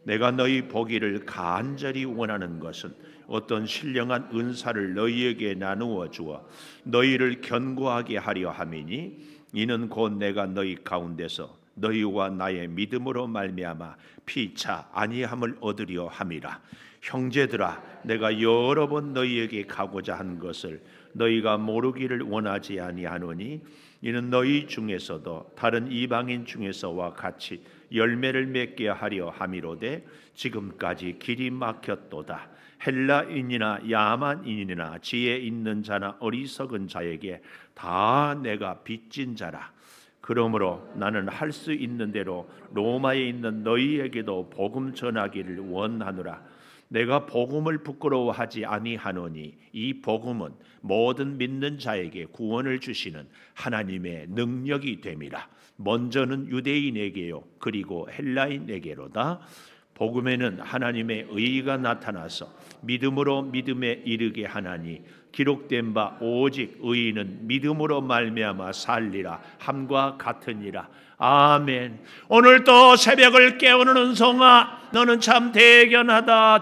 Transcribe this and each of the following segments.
내가 너희 보기를 간절히 원하는 것은 어떤 신령한 은사를 너희에게 나누어 주어 너희를 견고하게 하려 함이니 이는 곧 내가 너희 가운데서 너희와 나의 믿음으로 말미암아 피차 아니함을 얻으려 함이라. 형제들아, 내가 여러 번 너희에게 가고자 한 것을 너희가 모르기를 원하지 아니하노니 이는 너희 중에서도 다른 이방인 중에서와 같이 열매를 맺게 하려 함이로되 지금까지 길이 막혔도다. 헬라인이나 야만인이나 지혜 있는 자나 어리석은 자에게 다 내가 빚진 자라. 그러므로 나는 할 수 있는 대로 로마에 있는 너희에게도 복음 전하기를 원하노라. 내가 복음을 부끄러워하지 아니하노니 이 복음은 모든 믿는 자에게 구원을 주시는 하나님의 능력이 됨이라. 먼저는 유대인에게요 그리고 헬라인에게로다. 복음에는 하나님의 의가 나타나서 믿음으로 믿음에 이르게 하나니 기록된 바 오직 의인은 믿음으로 말미암아 살리라 함과 같으니라. 아멘. 오늘도 새벽을 깨우는 은성아, 너는 참 대견하다.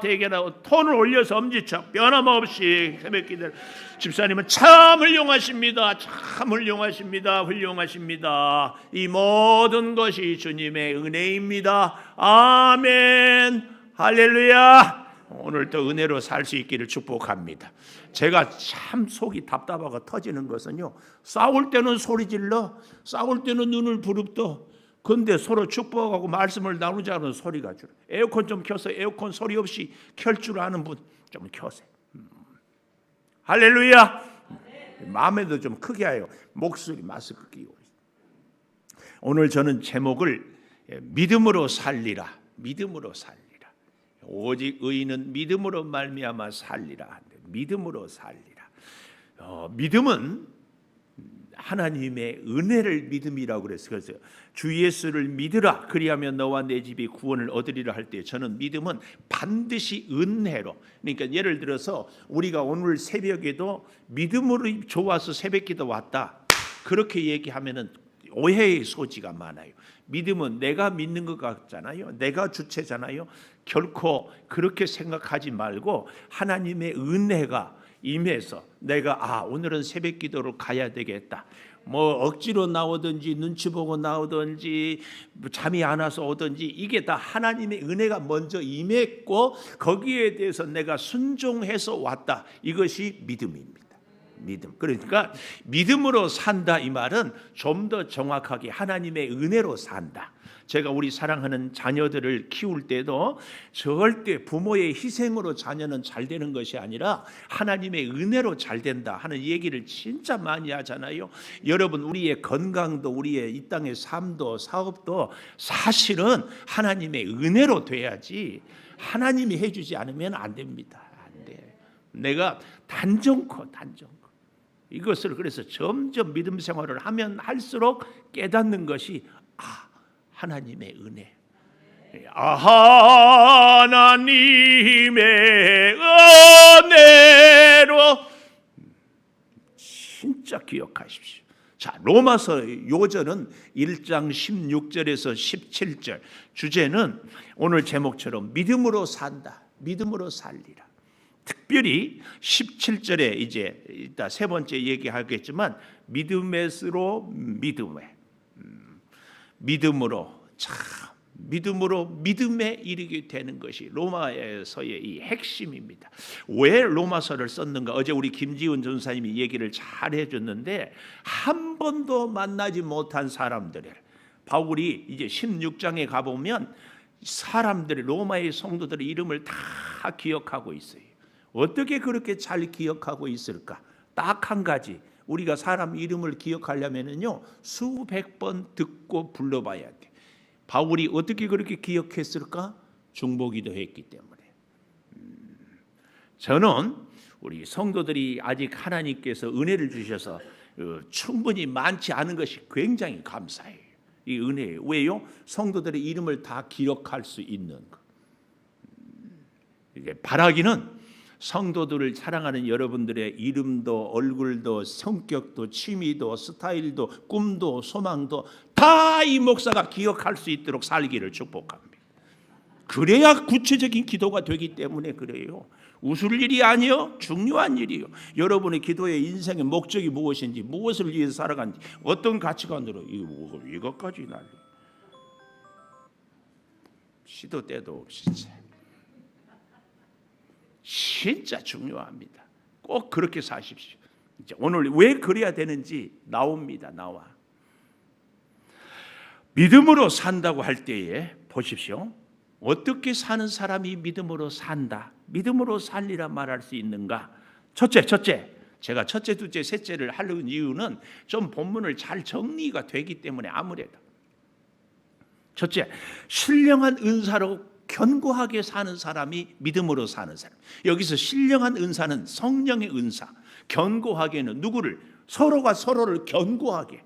톤을 올려서 엄지척 변함없이 새벽 기도를. 집사님은 참 훌륭하십니다. 참 훌륭하십니다. 훌륭하십니다. 이 모든 것이 주님의 은혜입니다. 아멘. 할렐루야. 오늘도 은혜로 살 수 있기를 축복합니다. 제가 참 속이 답답하고 터지는 것은요, 싸울 때는 소리 질러, 싸울 때는 눈을 부릅떠. 근데 서로 축복하고 말씀을 나누지 않으면 소리가 줄어. 에어컨 좀 켜서 에어컨 소리 없이 켤 줄 아는 분 좀 켜세요. 할렐루야. 마음에도 좀 크게 해요. 목소리 마스크 끼고. 오늘 저는 제목을 믿음으로 살리라. 믿음으로 살리라. 오직 의인은 믿음으로 말미암아 살리라. 믿음으로 살리라. 믿음은 하나님의 은혜를 믿음이라고 그랬어요. 그래서 주 예수를 믿으라. 그리하면 너와 내 집이 구원을 얻으리라 할 때 저는 믿음은 반드시 은혜로. 그러니까 예를 들어서 우리가 오늘 새벽에도 믿음으로 좋아서 새벽기도 왔다. 그렇게 얘기하면은 오해의 소지가 많아요. 믿음은 내가 믿는 것 같잖아요. 내가 주체잖아요. 결코 그렇게 생각하지 말고 하나님의 은혜가 임해서 내가 오늘은 새벽 기도로 가야 되겠다. 뭐 억지로 나오든지 눈치 보고 나오든지 잠이 안 와서 오든지 이게 다 하나님의 은혜가 먼저 임했고 거기에 대해서 내가 순종해서 왔다. 이것이 믿음입니다. 믿음. 그러니까 믿음으로 산다 이 말은 좀 더 정확하게 하나님의 은혜로 산다. 제가 우리 사랑하는 자녀들을 키울 때도 절대 부모의 희생으로 자녀는 잘 되는 것이 아니라 하나님의 은혜로 잘 된다 하는 얘기를 진짜 많이 하잖아요. 여러분, 우리의 건강도 우리의 이 땅의 삶도 사업도 사실은 하나님의 은혜로 돼야지 하나님이 해주지 않으면 안 됩니다. 안 돼. 내가 단정코 이것을 그래서 점점 믿음 생활을 하면 할수록 깨닫는 것이 하나님의 은혜. 하나님의 은혜로 진짜 기억하십시오. 자, 로마서 요절은 1장 16절에서 17절 주제는 오늘 제목처럼 믿음으로 산다. 믿음으로 살리라. 특별히 17절에 이제 이따 세 번째 얘기하겠지만 믿음에서로 믿음으로 믿음에 이르게 되는 것이 로마서의 이 핵심입니다. 왜 로마서를 썼는가? 어제 우리 김지훈 전사님이 얘기를 잘 해줬는데 한 번도 만나지 못한 사람들을 바울이 이제 16장에 가보면 사람들의 로마의 성도들의 이름을 다 기억하고 있어요. 어떻게 그렇게 잘 기억하고 있을까? 딱 한 가지. 우리가 사람 이름을 기억하려면요 수백 번 듣고 불러봐야 돼. 바울이 어떻게 그렇게 기억했을까? 중보기도 했기 때문에. 저는 우리 성도들이 아직 하나님께서 은혜를 주셔서 충분히 많지 않은 것이 굉장히 감사해요. 이 은혜예요. 왜요? 성도들의 이름을 다 기억할 수 있는 것. 이게 바라기는 성도들을 사랑하는 여러분들의 이름도 얼굴도 성격도 취미도 스타일도 꿈도 소망도 다 이 목사가 기억할 수 있도록 살기를 축복합니다. 그래야 구체적인 기도가 되기 때문에 그래요. 웃을 일이 아니요, 중요한 일이요. 여러분의 기도의 인생의 목적이 무엇인지, 무엇을 위해서 살아가는지, 어떤 가치관으로 이것까지 난리. 시도 때도 없이 진짜 중요합니다. 꼭 그렇게 사십시오. 오늘 왜 그래야 되는지 나와. 믿음으로 산다고 할 때에 보십시오. 어떻게 사는 사람이 믿음으로 산다, 믿음으로 살리라 말할 수 있는가? 첫째, 제가 첫째, 둘째, 셋째를 하려는 이유는 좀 본문을 잘 정리가 되기 때문에 아무래도. 첫째, 신령한 은사로 견고하게 사는 사람이 믿음으로 사는 사람. 여기서 신령한 은사는 성령의 은사. 견고하게는 누구를? 서로가 서로를 견고하게.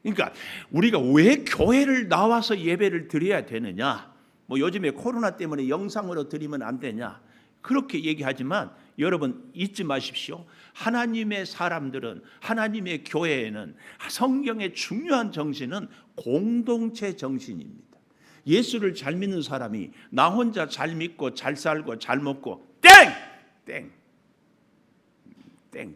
그러니까 우리가 왜 교회를 나와서 예배를 드려야 되느냐? 뭐 요즘에 코로나 때문에 영상으로 드리면 안 되냐? 그렇게 얘기하지만 여러분 잊지 마십시오. 하나님의 사람들은, 하나님의 교회에는 성경의 중요한 정신은 공동체 정신입니다. 예수를 잘 믿는 사람이 나 혼자 잘 믿고 잘 살고 잘 먹고 땡.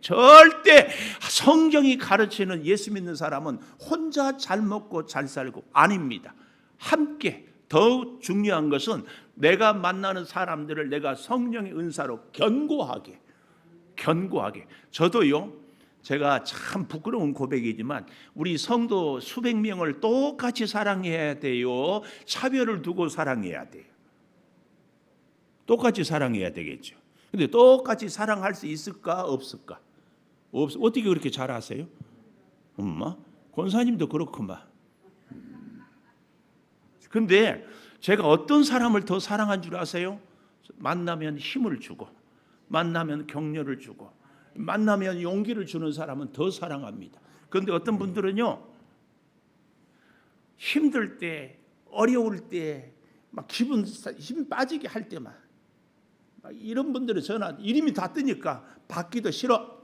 절대 성경이 가르치는 예수 믿는 사람은 혼자 잘 먹고 잘 살고 아닙니다. 함께. 더 중요한 것은 내가 만나는 사람들을 내가 성령의 은사로 견고하게. 저도요, 제가 참 부끄러운 고백이지만 우리 성도 수백 명을 똑같이 사랑해야 돼요? 차별을 두고 사랑해야 돼요? 똑같이 사랑해야 되겠죠. 근데 똑같이 사랑할 수 있을까 없을까? 어떻게 그렇게 잘 아세요? 엄마? 권사님도 그렇구만. 근데 제가 어떤 사람을 더 사랑한 줄 아세요? 만나면 힘을 주고, 만나면 격려를 주고, 만나면 용기를 주는 사람은 더 사랑합니다. 그런데 어떤 분들은요, 힘들 때, 어려울 때, 막 힘 빠지게 할 때만, 막 이런 분들은 전화 이름이 다 뜨니까 받기도 싫어.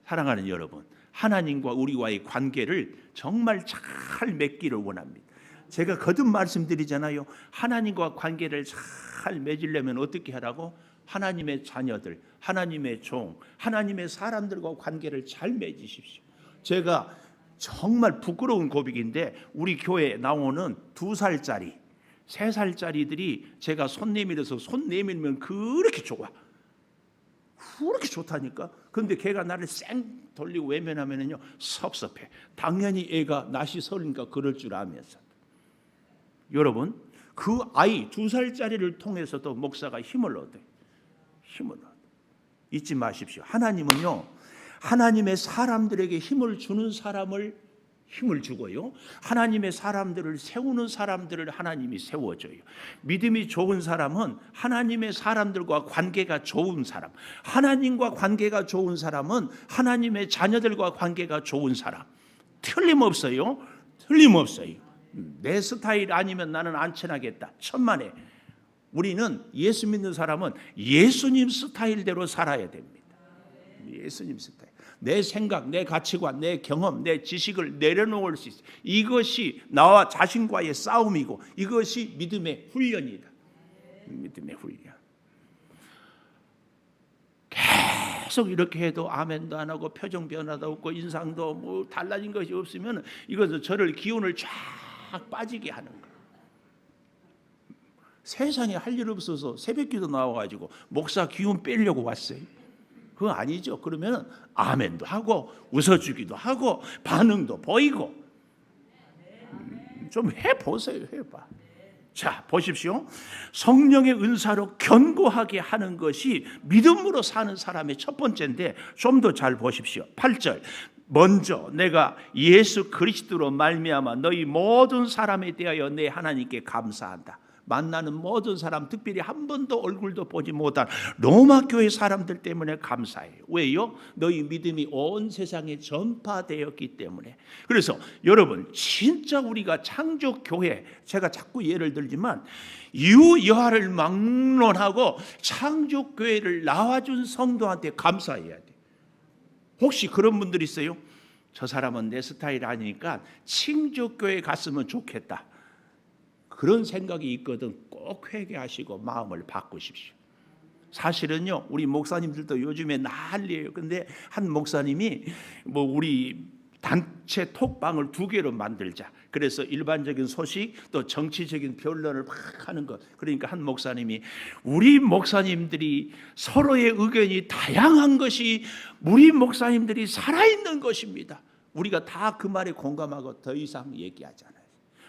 사랑하는 여러분, 하나님과 우리와의 관계를 정말 잘 맺기를 원합니다. 제가 거듭 말씀드리잖아요. 하나님과 관계를 잘 맺으려면 어떻게 하라고? 하나님의 자녀들, 하나님의 종, 하나님의 사람들과 관계를 잘 맺으십시오. 제가 정말 부끄러운 고백인데 우리 교회에 나오는 2살짜리, 3살짜리들이 제가 손 내밀어서 손 내밀면 그렇게 좋아. 그렇게 좋다니까. 근데 걔가 나를 쌩 돌리고 외면하면은요 섭섭해. 당연히 애가 낯이 서니까 그럴 줄 알면서. 여러분, 그 아이 2살짜리를 통해서도 목사가 힘을 얻어요. 잊지 마십시오. 하나님은요, 하나님의 사람들에게 힘을 주는 사람을 힘을 주고요, 하나님의 사람들을 세우는 사람들을 하나님이 세워줘요. 믿음이 좋은 사람은 하나님의 사람들과 관계가 좋은 사람, 하나님과 관계가 좋은 사람은 하나님의 자녀들과 관계가 좋은 사람. 틀림없어요. 내 스타일 아니면 나는 안 친하겠다. 천만에. 우리는 예수 믿는 사람은 예수님 스타일대로 살아야 됩니다. 예수님 스타일. 내 생각, 내 가치관, 내 경험, 내 지식을 내려놓을 수 있어요. 이것이 나와 자신과의 싸움이고 이것이 믿음의 훈련이다. 믿음의 훈련. 계속 이렇게 해도 아멘도 안 하고 표정 변화도 없고 인상도 뭐 달라진 것이 없으면 이것은 저를 기운을 쫙 빠지게 하는 거예요. 세상에 할 일 없어서 새벽기도 나와가지고 목사 기운 빼려고 왔어요. 그거 아니죠. 그러면 아멘도 하고 웃어주기도 하고 반응도 보이고. 좀 해보세요. 해봐. 자, 보십시오. 성령의 은사로 견고하게 하는 것이 믿음으로 사는 사람의 첫 번째인데 좀 더 잘 보십시오. 8절. 먼저 내가 예수 그리스도로 말미암아 너희 모든 사람에 대하여 내 하나님께 감사한다. 만나는 모든 사람, 특별히 한 번도 얼굴도 보지 못한 로마 교회 사람들 때문에 감사해요. 왜요? 너희 믿음이 온 세상에 전파되었기 때문에. 그래서 여러분, 진짜 우리가 창조교회, 제가 자꾸 예를 들지만 유여하를 막론하고 창조교회를 나와준 성도한테 감사해야 돼. 혹시 그런 분들 있어요? 저 사람은 내 스타일 아니니까 창조교회 갔으면 좋겠다. 그런 생각이 있거든 꼭 회개하시고 마음을 바꾸십시오. 사실은요, 우리 목사님들도 요즘에 난리예요. 근데 한 목사님이 뭐 우리 단체 톡방을 2개로 만들자. 그래서 일반적인 소식 또 정치적인 변론을 막 하는 것. 그러니까 한 목사님이 우리 목사님들이 서로의 의견이 다양한 것이 우리 목사님들이 살아있는 것입니다. 우리가 다 그 말에 공감하고 더 이상 얘기하잖아요.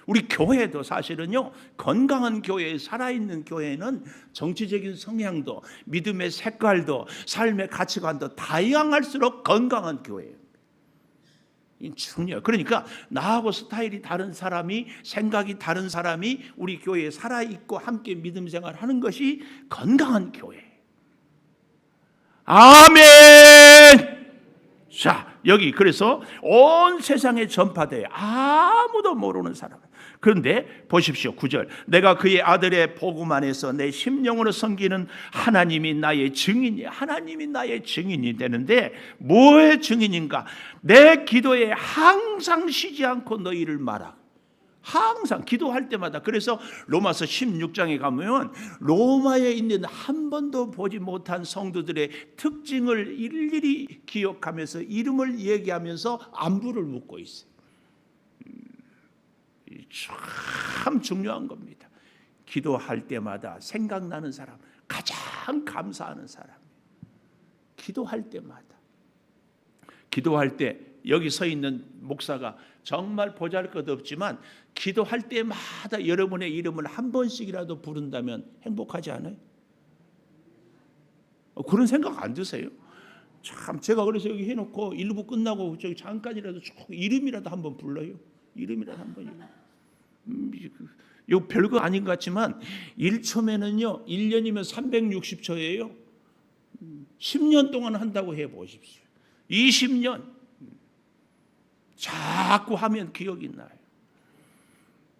우리 교회도 사실은요, 건강한 교회, 살아있는 교회는 정치적인 성향도 믿음의 색깔도 삶의 가치관도 다양할수록 건강한 교회예요. 중요해요. 그러니까 나하고 스타일이 다른 사람이, 생각이 다른 사람이 우리 교회에 살아있고 함께 믿음 생활하는 것이 건강한 교회예요. 아멘. 자, 여기 그래서 온 세상에 전파돼요. 아무도 모르는 사람. 그런데 보십시오. 9절. 내가 그의 아들의 복음 안에서 내 심령으로 섬기는 하나님이 나의 증인이, 하나님이 나의 증인이 되는데 뭐의 증인인가? 내 기도에 항상 쉬지 않고 너희를 말하. 항상 기도할 때마다. 그래서 로마서 16장에 가면 로마에 있는 한 번도 보지 못한 성도들의 특징을 일일이 기억하면서 이름을 얘기하면서 안부를 묻고 있어요. 참 중요한 겁니다. 기도할 때마다 생각나는 사람, 가장 감사하는 사람. 기도할 때마다. 기도할 때 여기 서 있는 목사가 정말 보잘것없지만 기도할 때마다 여러분의 이름을 한 번씩이라도 부른다면 행복하지 않아요? 그런 생각 안 드세요? 참 제가 그래서 여기 해놓고 1부 끝나고 저기 잠깐이라도 쭉 이름이라도 한번 불러요. 이름이라도 한번. 이거 별거 아닌 것 같지만 1초면은요 1년이면 360초예요. 10년 동안 한다고 해보십시오. 20년 자꾸 하면 기억이 나요.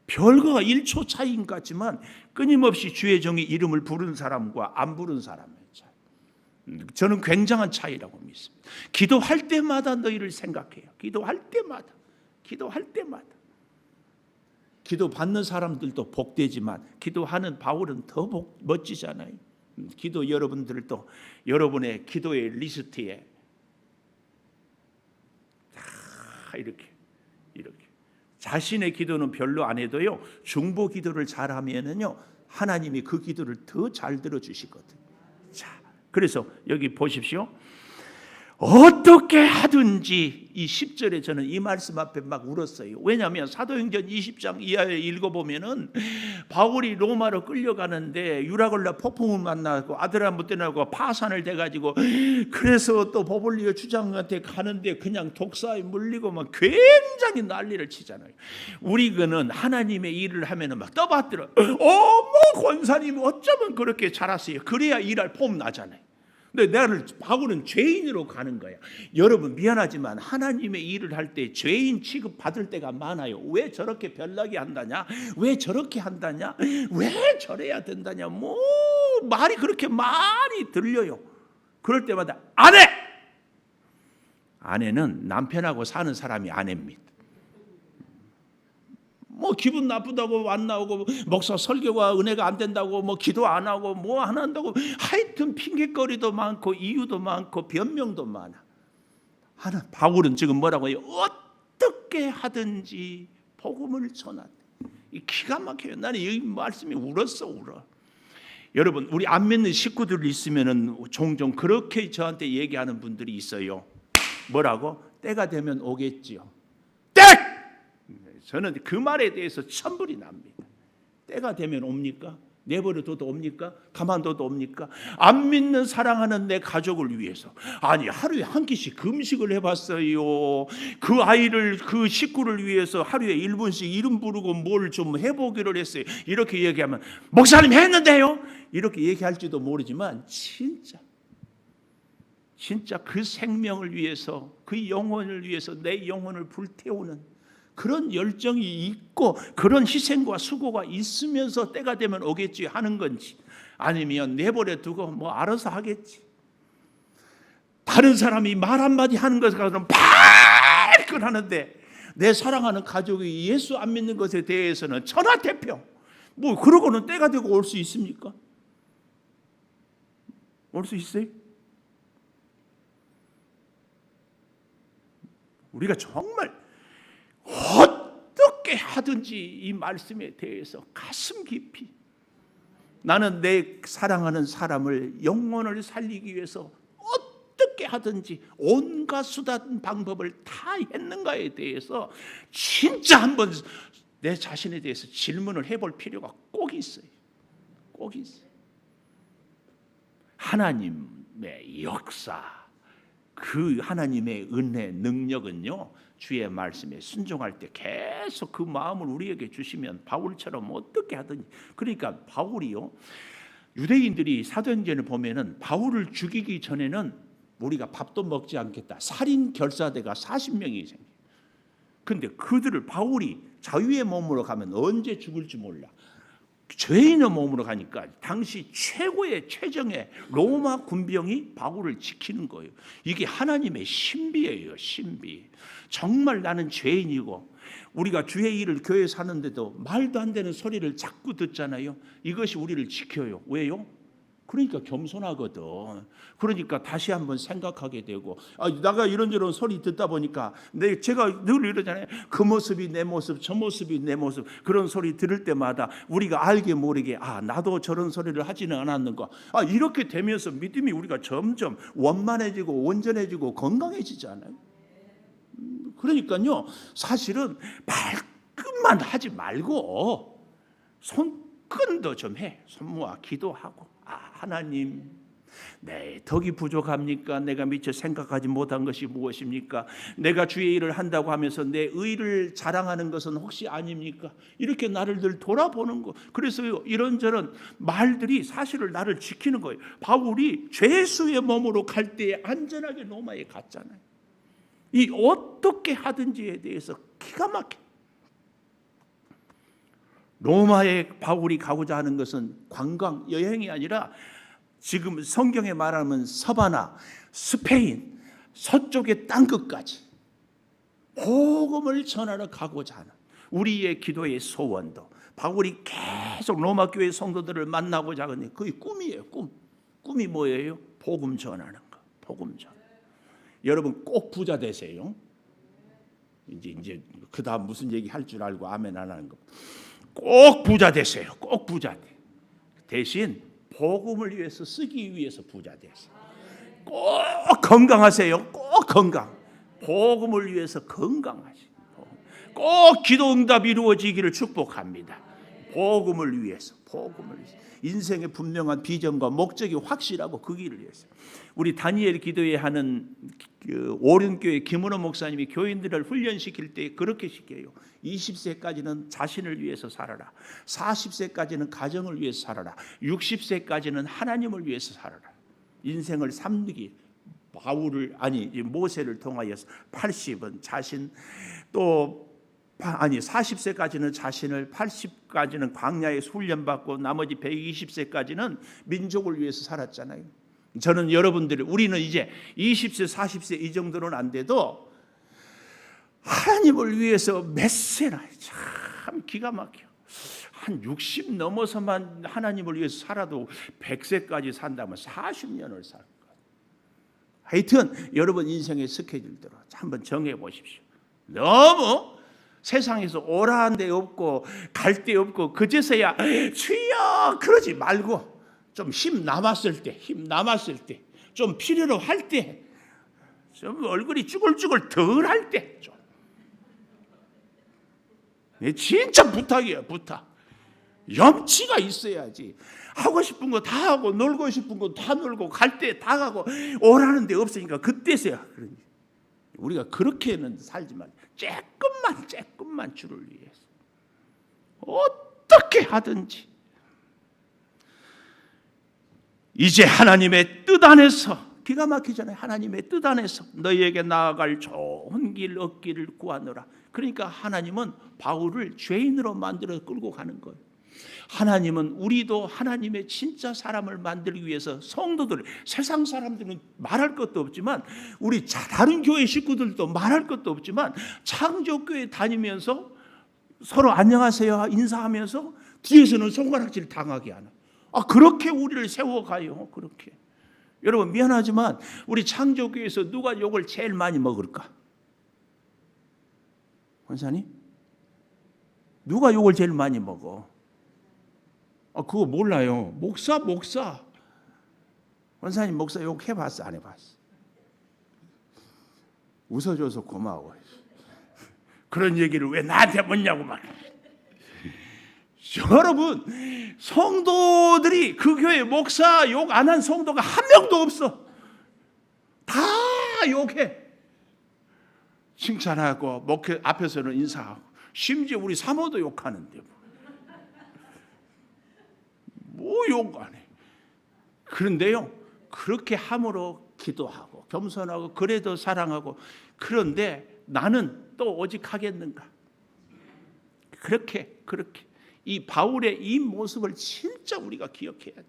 별거가 1초 차이인 것 같지만 끊임없이 주의 종이 이름을 부르는 사람과 안 부르는 사람의 차이, 저는 굉장한 차이라고 믿습니다. 기도할 때마다 너희를 생각해요. 기도할 때마다. 기도 받는 사람들도 복되지만 기도하는 바울은 더 멋지잖아요. 기도 여러분들도 여러분의 기도의 리스트에 이렇게 자신의 기도는 별로 안 해도요 중보 기도를 잘하면은요 하나님이 그 기도를 더 잘 들어주시거든요. 자, 그래서 여기 보십시오. 어떻게 하든지 이 10절에 저는 이 말씀 앞에 막 울었어요. 왜냐하면 사도행전 20장 이하에 읽어보면은 바울이 로마로 끌려가는데 유라굴라 폭풍을 만나고 아드라무떼나고 파산을 돼가지고 그래서 또 버블리오 주장한테 가는데 그냥 독사에 물리고 막 굉장히 난리를 치잖아요. 우리는 하나님의 일을 하면은 막 떠받들어. 어머 권사님 어쩌면 그렇게 잘하세요. 그래야 일할 폼 나잖아요. 근데 바울은 죄인으로 가는 거야. 여러분 미안하지만 하나님의 일을 할 때 죄인 취급 받을 때가 많아요. 왜 저렇게 별나게 한다냐? 왜 저렇게 한다냐? 왜 저래야 된다냐? 뭐 말이 그렇게 많이 들려요. 그럴 때마다 아내는 남편하고 사는 사람이 아내입니다. 뭐 기분 나쁘다고 안 나오고 목사 설교가 은혜가 안 된다고 뭐 기도 안 하고 뭐 안 한다고 하여튼 핑계거리도 많고 이유도 많고 변명도 많아. 바울은 지금 뭐라고 해요? 어떻게 하든지 복음을 전하되. 이 기가 막혀요. 나는 이 말씀이 울어. 여러분 우리 안 믿는 식구들 있으면은 종종 그렇게 저한테 얘기하는 분들이 있어요. 뭐라고? 때가 되면 오겠지요. 저는 그 말에 대해서 천불이 납니다. 때가 되면 옵니까? 내버려둬도 옵니까? 가만둬도 옵니까? 안 믿는 사랑하는 내 가족을 위해서 아니 하루에 한 끼씩 금식을 해봤어요. 그 아이를 그 식구를 위해서 하루에 1분씩 이름 부르고 뭘 좀 해보기를 했어요. 이렇게 얘기하면 목사님 했는데요? 이렇게 얘기할지도 모르지만 진짜 그 생명을 위해서 그 영혼을 위해서 내 영혼을 불태우는 그런 열정이 있고 그런 희생과 수고가 있으면서 때가 되면 오겠지 하는 건지 아니면 내버려 두고 뭐 알아서 하겠지. 다른 사람이 말 한마디 하는 것에 가서는 발끈하는데 내 사랑하는 가족이 예수 안 믿는 것에 대해서는 천하태평. 뭐 그러고는 때가 되고 올 수 있습니까? 올 수 있어요? 우리가 정말 어떻게 하든지 이 말씀에 대해서 가슴 깊이 나는 내 사랑하는 사람을 영혼을 살리기 위해서 어떻게 하든지 온갖 수단 방법을 다 했는가에 대해서 진짜 한번 내 자신에 대해서 질문을 해볼 필요가 꼭 있어요. 꼭 있어요. 하나님의 역사, 그 하나님의 은혜, 능력은요, 주의 말씀에 순종할 때 계속 그 마음을 우리에게 주시면 바울처럼 어떻게 하든지. 그러니까 바울이요, 유대인들이 사도행전을 보면은 바울을 죽이기 전에는 우리가 밥도 먹지 않겠다, 살인 결사대가 40명이 생겨. 근데 그들을 바울이 자유의 몸으로 가면 언제 죽을지 몰라. 죄인의 몸으로 가니까 당시 최고의 최정의 로마 군병이 바울을 지키는 거예요. 이게 하나님의 신비예요, 신비. 정말 나는 죄인이고 우리가 주의 일을 교회에 사는데도 말도 안 되는 소리를 자꾸 듣잖아요. 이것이 우리를 지켜요. 왜요? 그러니까 겸손하거든. 그러니까 다시 한번 생각하게 되고, 내가 이런저런 소리 듣다 보니까 제가 늘 이러잖아요. 그 모습이 내 모습, 저 모습이 내 모습. 그런 소리 들을 때마다 우리가 알게 모르게 나도 저런 소리를 하지는 않았는가. 이렇게 되면서 믿음이 우리가 점점 원만해지고 온전해지고 건강해지잖아요. 그러니까요, 사실은 말끝만 하지 말고 손끈도 좀 해. 손모아 기도하고, 하나님, 내 덕이 부족합니까? 내가 미처 생각하지 못한 것이 무엇입니까? 내가 주의 일을 한다고 하면서 내 의를 자랑하는 것은 혹시 아닙니까? 이렇게 나를 늘 돌아보는 거. 그래서 이런저런 말들이 사실을 나를 지키는 거예요. 바울이 죄수의 몸으로 갈 때 안전하게 로마에 갔잖아요. 이 어떻게 하든지에 대해서 기가 막혀. 로마에 바울이 가고자 하는 것은 관광 여행이 아니라 지금 성경에 말하면 서바나, 스페인, 서쪽의 땅끝까지 복음을 전하러 가고자 하는 우리의 기도의 소원도, 바울이 계속 로마 교회 성도들을 만나고자 하는 그게 꿈이에요. 꿈이 뭐예요? 복음 전하는 거. 복음 전. 여러분 꼭 부자 되세요. 이제 그다음 무슨 얘기 할 줄 알고 아멘 안 하는 거. 꼭 부자 되세요. 꼭 부자 돼. 대신 복음을 위해서 쓰기 위해서 부자 되세요. 꼭 건강하세요. 꼭 건강. 복음을 위해서 건강하세요. 꼭 기도 응답 이루어지기를 축복합니다. 복음을 위해서. 인생의 분명한 비전과 목적이 확실하고 그 길을 위해서. 우리 다니엘 기도회 하는 그 오륜교회 김은호 목사님이 교인들을 훈련시킬 때 그렇게 시켜요. 20세까지는 자신을 위해서 살아라. 40세까지는 가정을 위해서 살아라. 60세까지는 하나님을 위해서 살아라. 인생을 삼기 모세를 통하여서 80은 자신, 또 40세까지는 자신을, 80까지는 광야에서 훈련받고 나머지 120세까지는 민족을 위해서 살았잖아요. 저는 우리는 이제 20세 40세 이 정도는 안 돼도 하나님을 위해서 메세나 참 기가 막혀. 한 60 넘어서만 하나님을 위해서 살아도 100세까지 산다면 40년을 살 거예요. 하여튼 여러분 인생의 스케줄대로 한번 정해 보십시오. 너무 세상에서 오라한 데 없고 갈 데 없고 그제서야 주여 그러지 말고 좀 힘 남았을 때 좀 필요로 할 때 좀 얼굴이 쭈글쭈글 덜 할 때 좀 진짜 부탁이에요. 부탁. 염치가 있어야지. 하고 싶은 거 다 하고 놀고 싶은 거 다 놀고 갈 때 다 가고 오라는 데 없으니까 그때서야. 우리가 그렇게는 살지만 조금만 주를 위해서 어떻게 하든지 이제 하나님의 뜻 안에서, 기가 막히잖아요. 하나님의 뜻 안에서 너희에게 나아갈 좋은 길 얻기를 구하노라. 그러니까 하나님은 바울을 죄인으로 만들어 끌고 가는 거예요. 하나님은 우리도 하나님의 진짜 사람을 만들기 위해서 성도들, 세상 사람들은 말할 것도 없지만 우리 다른 교회 식구들도 말할 것도 없지만 창조교회 다니면서 서로 안녕하세요 인사하면서 뒤에서는 손가락질 당하게 하는. 그렇게 우리를 세워가요. 그렇게. 여러분 미안하지만 우리 창조교회에서 누가 욕을 제일 많이 먹을까? 권사님? 누가 욕을 제일 많이 먹어? 그거 몰라요. 목사. 권사님 목사 욕 해봤어? 안 해봤어? 웃어줘서 고마워. 그런 얘기를 왜 나한테 묻냐고 말. 여러분 성도들이 그 교회 목사 욕 안 한 성도가 한 명도 없어. 다 욕해. 칭찬하고 목회 앞에서는 인사하고 심지어 우리 사모도 욕하는데 뭐 욕 안 해. 그런데요 그렇게 함으로 기도하고 겸손하고 그래도 사랑하고 그런데 나는 또 오직 하겠는가? 그렇게 이 바울의 이 모습을 진짜 우리가 기억해야 돼.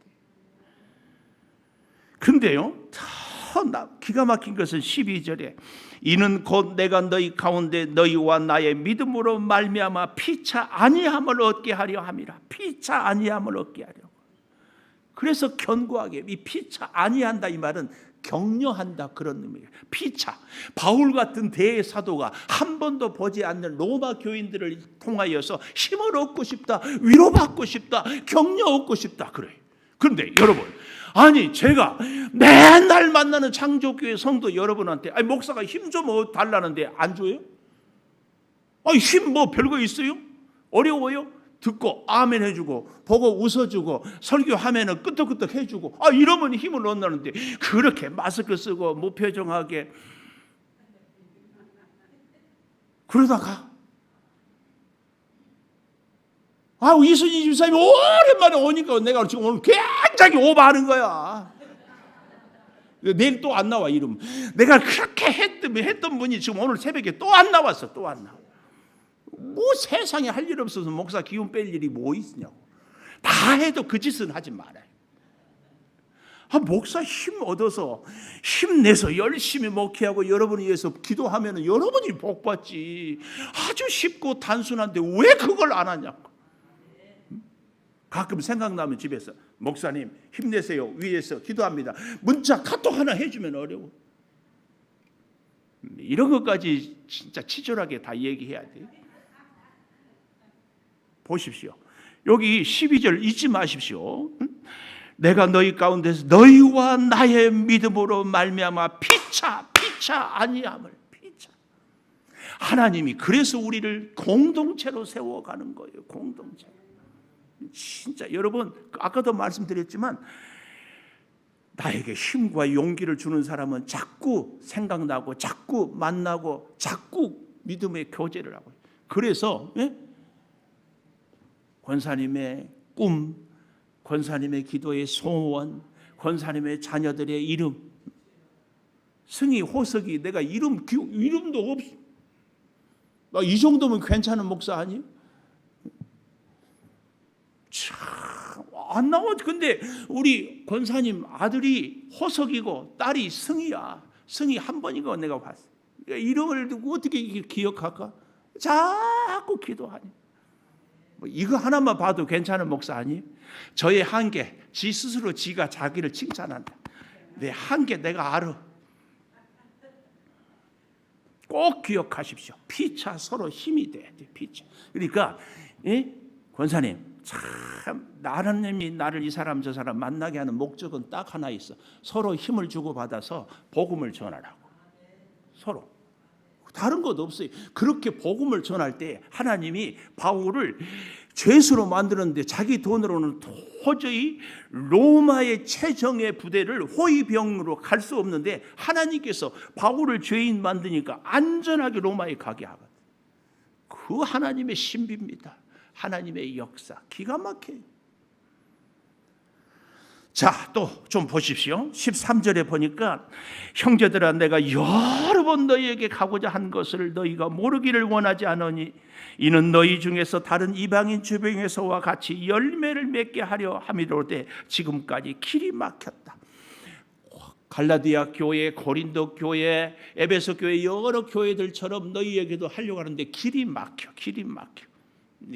근데요 더 기가 막힌 것은 12절에 이는 곧 내가 너희 가운데 너희와 나의 믿음으로 말미암아 피차 아니함을 얻게 하려 함이라. 피차 아니함을 얻게 하려. 그래서 견고하게 이 피차 아니한다 이 말은 격려한다 그런 의미예요. 피차. 바울 같은 대사도가 한 번도 보지 않는 로마 교인들을 통하여서 힘을 얻고 싶다, 위로받고 싶다, 격려 얻고 싶다 그래요. 그런데 여러분, 아니 제가 맨날 만나는 창조교회 성도 여러분한테 목사가 힘 좀 달라는데 안 줘요? 힘 뭐 별거 있어요? 어려워요? 듣고 아멘 해주고 보고 웃어주고 설교하면은 끄떡끄떡 해주고 이러면 힘을 얻는다는데 그렇게 마스크 쓰고 무표정하게 그러다가 이순희 집사님이 오랜만에 오니까 내가 지금 오늘 굉장히 오버하는 거야. 내일 또 안 나와 이름. 내가 그렇게 했던 분이 지금 오늘 새벽에 또 안 나왔어. 또 안 나와. 뭐 세상에 할 일 없어서 목사 기운 뺄 일이 뭐 있냐고. 다 해도 그 짓은 하지 말아요. 목사 힘 얻어서 힘내서 열심히 목회하고 여러분을 위해서 기도하면 여러분이 복 받지. 아주 쉽고 단순한데 왜 그걸 안 하냐고. 가끔 생각나면 집에서 목사님 힘내세요 위에서 기도합니다. 문자 카톡 하나 해주면 어려워. 이런 것까지 진짜 치졸하게 다 얘기해야 돼요. 보십시오. 여기 12절 잊지 마십시오. 내가 너희 가운데서 너희와 나의 믿음으로 말미암아 피차 아니함을. 피차. 하나님이 그래서 우리를 공동체로 세워가는 거예요. 공동체. 진짜 여러분 아까도 말씀드렸지만 나에게 힘과 용기를 주는 사람은 자꾸 생각나고 자꾸 만나고 자꾸 믿음의 교제를 하고. 그래서 권사님의 꿈, 권사님의 기도의 소원, 권사님의 자녀들의 이름, 승희, 호석이 내가 이름도 없어. 이 정도면 괜찮은 목사 아니에요? 참 안 나와. 근데 우리 권사님 아들이 호석이고 딸이 승희야. 승희 한 번이고 내가 봤어. 이름을 두고 어떻게 기억할까? 자꾸 기도하니. 이거 하나만 봐도 괜찮은 목사 아니에요? 저의 한계, 지 스스로 지가 자기를 칭찬한다. 내 한계 내가 알아. 꼭 기억하십시오. 피차 서로 힘이 돼야 돼. 피차. 그러니까 권사님 참 하나님이 나를 이 사람 저 사람 만나게 하는 목적은 딱 하나 있어. 서로 힘을 주고 받아서 복음을 전하라고. 서로. 다른 것 없어요. 그렇게 복음을 전할 때 하나님이 바울을 죄수로 만드는데 자기 돈으로는 도저히 로마의 최정예 부대를 호위병으로 갈 수 없는데 하나님께서 바울을 죄인 만드니까 안전하게 로마에 가게 하거든. 그 하나님의 신비입니다. 하나님의 역사 기가 막혀요. 자, 또 좀 보십시오. 13절에 보니까 형제들아 내가 여러 번 너희에게 가고자 한 것을 너희가 모르기를 원하지 않으니 이는 너희 중에서 다른 이방인 주병에서와 같이 열매를 맺게 하려 함이로되 지금까지 길이 막혔다. 갈라디아 교회, 고린도 교회, 에베소 교회 여러 교회들처럼 너희에게도 하려고 하는데 길이 막혀.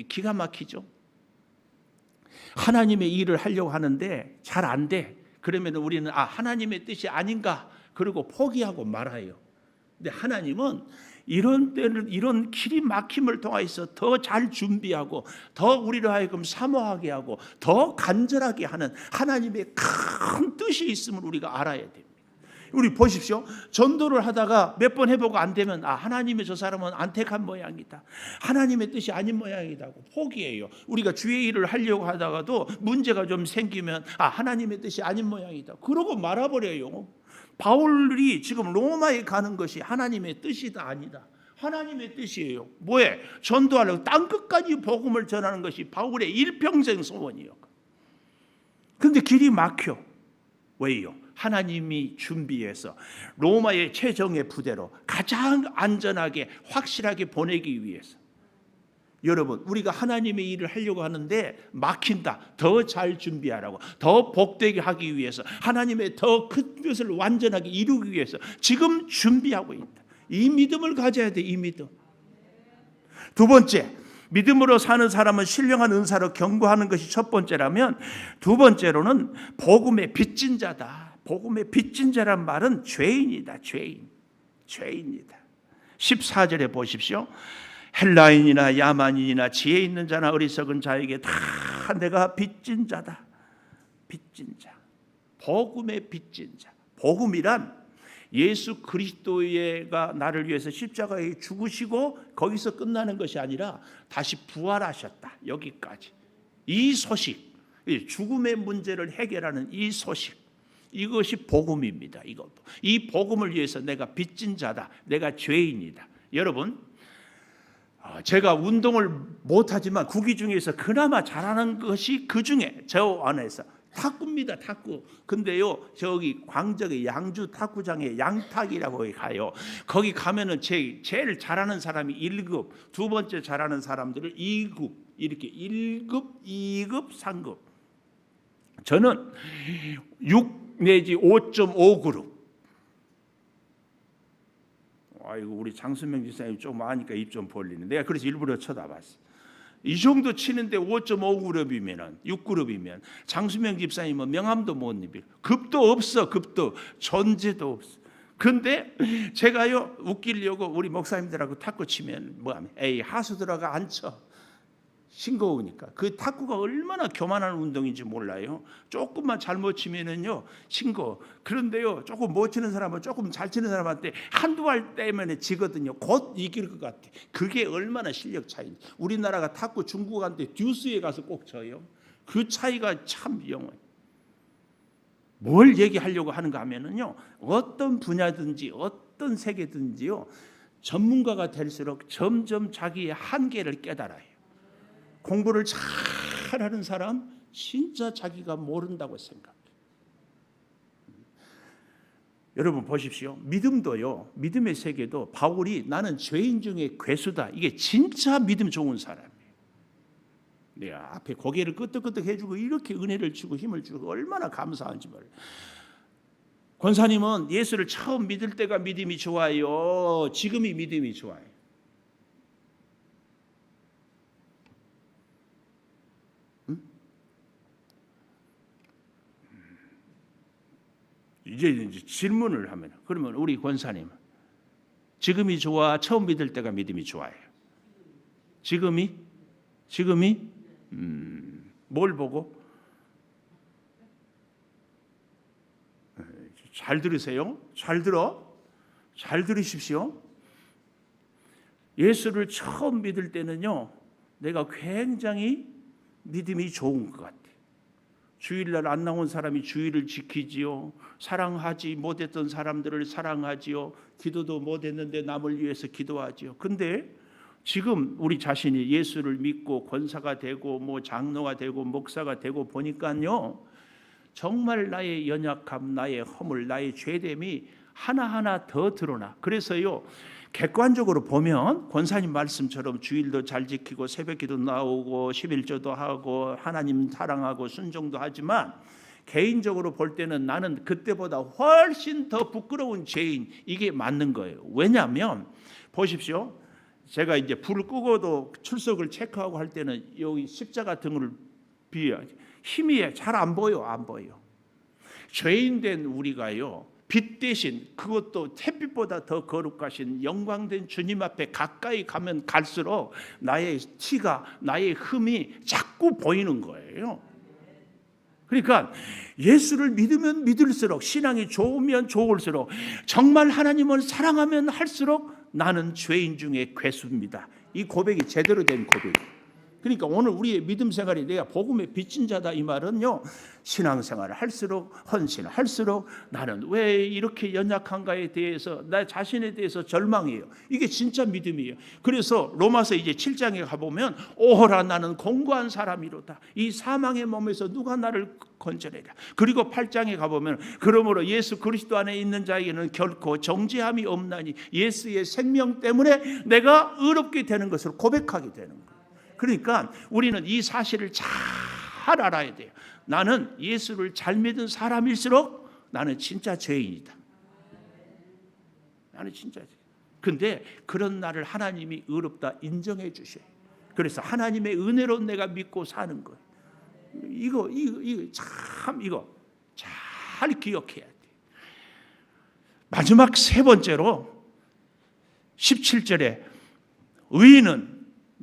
기가 막히죠. 하나님의 일을 하려고 하는데 잘 안 돼. 그러면 우리는 하나님의 뜻이 아닌가 그러고 포기하고 말아요. 근데 하나님은 이런 때는 이런 길이 막힘을 통해서 더 잘 준비하고 더 우리를 하여금 사모하게 하고 더 간절하게 하는 하나님의 큰 뜻이 있음을 우리가 알아야 됩니다. 우리 보십시오. 전도를 하다가 몇 번 해보고 안 되면 하나님의 저 사람은 안 택한 모양이다. 하나님의 뜻이 아닌 모양이다고 포기해요. 우리가 주의 일을 하려고 하다가도 문제가 좀 생기면 하나님의 뜻이 아닌 모양이다. 그러고 말아버려요. 바울이 지금 로마에 가는 것이 하나님의 뜻이다 아니다. 하나님의 뜻이에요. 뭐에? 전도하려고 땅끝까지 복음을 전하는 것이 바울의 일평생 소원이요. 그런데 길이 막혀. 왜요? 하나님이 준비해서 로마의 최정예 부대로 가장 안전하게 확실하게 보내기 위해서. 여러분, 우리가 하나님의 일을 하려고 하는데 막힌다. 더 잘 준비하라고, 더 복되게 하기 위해서, 하나님의 더 큰 뜻을 완전하게 이루기 위해서 지금 준비하고 있다. 이 믿음을 가져야 돼. 이 믿음. 두 번째, 믿음으로 사는 사람은 신령한 은사로 경고하는 것이 첫 번째라면, 두 번째로는 복음의 빚진 자다. 복음의 빚진 자란 말은 죄인이다. 죄인이다. 14절에 보십시오. 헬라인이나 야만인이나 지혜 있는 자나 어리석은 자에게 다 내가 빚진 자다. 빚진 자. 복음의 빚진 자. 복음이란 예수 그리스도가 나를 위해서 십자가에 죽으시고 거기서 끝나는 것이 아니라 다시 부활하셨다. 여기까지. 이 소식, 죽음의 문제를 해결하는 이 소식, 이것이 복음입니다. 이것도. 이 복음을 위해서 내가 빚진 자다. 내가 죄인이다. 여러분, 제가 운동을 못하지만 구기 중에서 그나마 잘하는 것이 그 중에 저 안에서 탁구입니다. 탁구. 근데요, 저기 광적의 양주 탁구장에 양탁이라고 가요. 거기 가면은 제일 잘하는 사람이 1급, 두 번째 잘하는 사람들을 2급, 이렇게 1급, 2급, 3급. 저는 6 내지 5.5그룹. 아이고, 우리 장수명 집사님 좀 아니까 입 좀 벌리네. 내가 그래서 일부러 쳐다봤어. 이 정도 치는데 5.5그룹이면 6그룹이면 장수명 집사님은 명함도 못 입을. 급도 없어. 급도 존재도 없어. 근데 제가요 웃기려고 우리 목사님들하고 탁구 치면 뭐하면 하수 들어가 안 쳐. 싱거우니까. 그 탁구가 얼마나 교만한 운동인지 몰라요. 조금만 잘못 치면은요 싱거워. 그런데요 조금 못 치는 사람은 조금 잘 치는 사람한테 한두 발 때문에 지거든요. 곧 이길 것 같아. 그게 얼마나 실력 차이인지. 우리나라가 탁구 중국한테 듀스에 가서 꼭 져요. 그 차이가 참 영원해. 뭘 얘기하려고 하는가 하면은요, 어떤 분야든지 어떤 세계든지요 전문가가 될수록 점점 자기의 한계를 깨달아요. 공부를 잘하는 사람 진짜 자기가 모른다고 생각해요. 여러분 보십시오. 믿음도요, 믿음의 세계도 바울이 나는 죄인 중에 괴수다. 이게 진짜 믿음 좋은 사람이에요. 내가 앞에 고개를 끄덕끄덕 해주고 이렇게 은혜를 주고 힘을 주고 얼마나 감사한지 몰라요. 권사님은 예수를 처음 믿을 때가 믿음이 좋아요. 지금이 믿음이 좋아요. 이제 질문을 하면, 그러면 우리 권사님 지금이 좋아? 처음 믿을 때가 믿음이 좋아요? 지금이 뭘 보고? 잘 들으세요. 잘 들으십시오. 예수를 처음 믿을 때는요, 내가 굉장히 믿음이 좋은 것 같아요. 주일날 안 나온 사람이 주일을 지키지요. 사랑하지 못했던 사람들을 사랑하지요. 기도도 못했는데 남을 위해서 기도하지요. 근데 지금 우리 자신이 예수를 믿고 권사가 되고 뭐 장로가 되고 목사가 되고 보니까요, 정말 나의 연약함, 나의 허물, 나의 죄됨이 하나하나 더 드러나. 그래서요, 객관적으로 보면 권사님 말씀처럼 주일도 잘 지키고 새벽기도 나오고 11조도 하고 하나님 사랑하고 순종도 하지만, 개인적으로 볼 때는 나는 그때보다 훨씬 더 부끄러운 죄인, 이게 맞는 거예요. 왜냐하면 보십시오. 제가 이제 불을 끄고도 출석을 체크하고 할 때는 여기 십자가 등을 비워야지. 희미해. 잘 안 보여. 안 보여. 죄인된 우리가요, 빛 대신, 그것도 햇빛보다 더 거룩하신 영광된 주님 앞에 가까이 가면 갈수록 나의 티가, 나의 흠이 자꾸 보이는 거예요. 그러니까 예수를 믿으면 믿을수록, 신앙이 좋으면 좋을수록, 정말 하나님을 사랑하면 할수록 나는 죄인 중에 괴수입니다. 이 고백이 제대로 된 고백이에요. 그러니까 오늘 우리의 믿음 생활이 내가 복음의 빚진 자다, 이 말은요, 신앙생활을 할수록, 헌신을 할수록 나는 왜 이렇게 연약한가에 대해서, 나 자신에 대해서 절망해요. 이게 진짜 믿음이에요. 그래서 로마서 이제 7장에 가보면 오호라 나는 공고한 사람이로다. 이 사망의 몸에서 누가 나를 건져내랴. 그리고 8장에 가보면 그러므로 예수 그리스도 안에 있는 자에게는 결코 정죄함이 없나니 예수의 생명 때문에 내가 의롭게 되는 것을 고백하게 되는 거예요. 그러니까 우리는 이 사실을 잘 알아야 돼요. 나는 예수를 잘 믿은 사람일수록 나는 진짜 죄인이다. 나는 진짜 죄인. 근데 그런 나를 하나님이 의롭다 인정해 주셔요. 그래서 하나님의 은혜로 내가 믿고 사는 거예요. 이거 잘 기억해야 돼. 마지막 세 번째로 17절에 의인은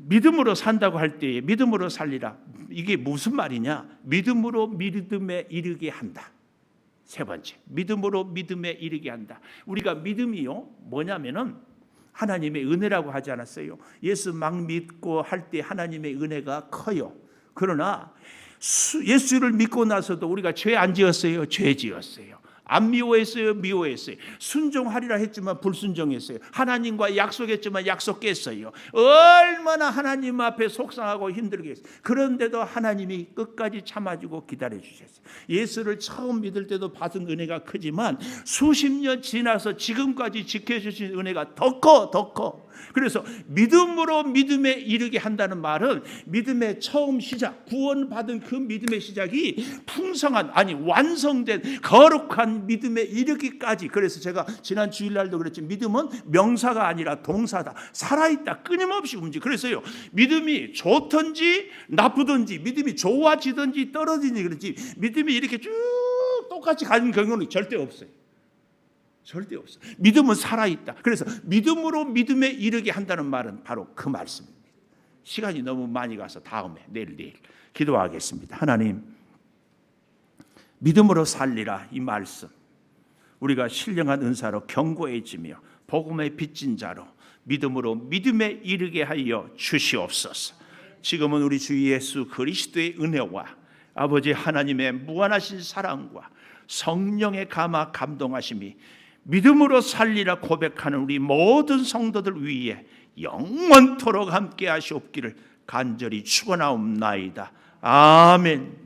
믿음으로 산다고 할 때에 믿음으로 살리라. 이게 무슨 말이냐? 믿음으로 믿음에 이르게 한다. 세 번째, 믿음으로 믿음에 이르게 한다. 우리가 믿음이요, 뭐냐면은 하나님의 은혜라고 하지 않았어요? 예수 막 믿고 할 때 하나님의 은혜가 커요. 그러나 예수를 믿고 나서도 우리가 죄 안 지었어요? 죄 지었어요. 안 미워했어요? 미워했어요. 순종하리라 했지만 불순종했어요. 하나님과 약속했지만 약속 깼어요. 얼마나 하나님 앞에 속상하고 힘들게 했어요. 그런데도 하나님이 끝까지 참아주고 기다려주셨어요. 예수를 처음 믿을 때도 받은 은혜가 크지만 수십 년 지나서 지금까지 지켜주신 은혜가 더 커. 그래서 믿음으로 믿음에 이르게 한다는 말은 믿음의 처음 시작, 구원받은 그 믿음의 시작이 풍성한, 아니 완성된 거룩한 믿음에 이르기까지. 그래서 제가 지난 주일날도 그랬지, 믿음은 명사가 아니라 동사다. 살아있다, 끊임없이 움직여. 그래서요, 믿음이 좋든지 나쁘든지, 믿음이 좋아지든지 떨어지든지, 그렇지 믿음이 이렇게 쭉 똑같이 가는 경우는 절대 없어요. 절대 없어. 믿음은 살아있다. 그래서 믿음으로 믿음에 이르게 한다는 말은 바로 그 말씀입니다. 시간이 너무 많이 가서 다음에 내일 기도하겠습니다. 하나님, 믿음으로 살리라, 이 말씀 우리가 신령한 은사로 견고해지며 복음의 빚진 자로 믿음으로 믿음에 이르게 하여 주시옵소서. 지금은 우리 주 예수 그리스도의 은혜와 아버지 하나님의 무한하신 사랑과 성령의 감화 감동하심이 믿음으로 살리라 고백하는 우리 모든 성도들 위에 영원토록 함께 하시옵기를 간절히 축원하옵나이다. 아멘.